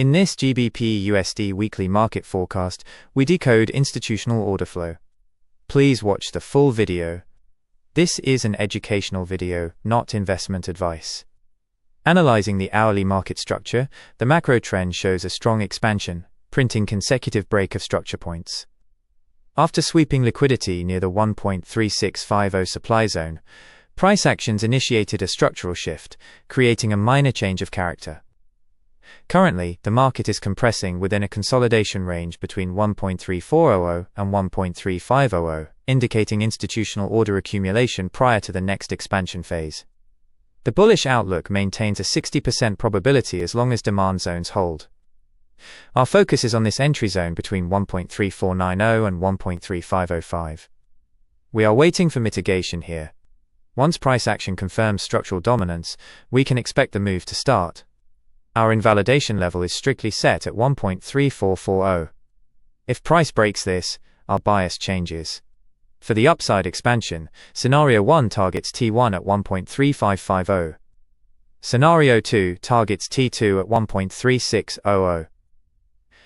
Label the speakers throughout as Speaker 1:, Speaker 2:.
Speaker 1: In this GBPUSD weekly market forecast, we decode institutional order flow. Please watch the full video. This is an educational video, not investment advice. Analyzing the hourly market structure, the macro trend shows a strong expansion, printing consecutive break of structure points. After sweeping liquidity near the 1.3650 supply zone, price actions initiated a structural shift, creating a minor change of character. Currently, the market is compressing within a consolidation range between 1.3400 and 1.3500, indicating institutional order accumulation prior to the next expansion phase. The bullish outlook maintains a 60% probability as long as demand zones hold. Our focus is on this entry zone between 1.3490 and 1.3505. We are waiting for mitigation here. Once price action confirms structural dominance, we can expect the move to start. Our invalidation level is strictly set at 1.3440. If price breaks this, our bias changes. For the upside expansion, Scenario 1 targets T1 at 1.3550. Scenario 2 targets T2 at 1.3600.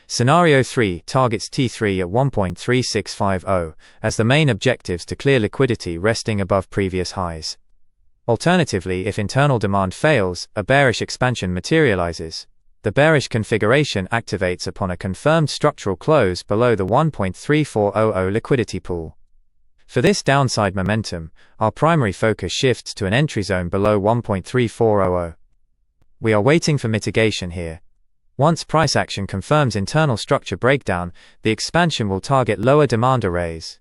Speaker 1: Scenario 3 targets T3 at 1.3650, as the main objectives to clear liquidity resting above previous highs. Alternatively, if internal demand fails, a bearish expansion materializes. The bearish configuration activates upon a confirmed structural close below the 1.3400 liquidity pool. For this downside momentum, our primary focus shifts to an entry zone below 1.3400. We are waiting for mitigation here. Once price action confirms internal structure breakdown, the expansion will target lower demand arrays.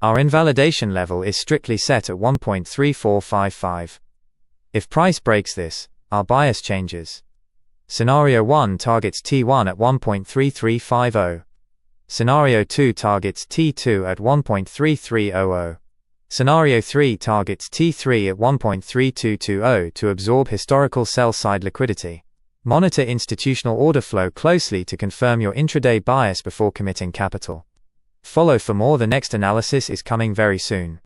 Speaker 1: Our invalidation level is strictly set at 1.3455. If price breaks this, our bias changes. Scenario 1 targets T1 at 1.3350. Scenario 2 targets T2 at 1.3300. Scenario 3 targets T3 at 1.3220 to absorb historical sell-side liquidity. Monitor institutional order flow closely to confirm your intraday bias before committing capital. Follow for more. The next analysis is coming very soon.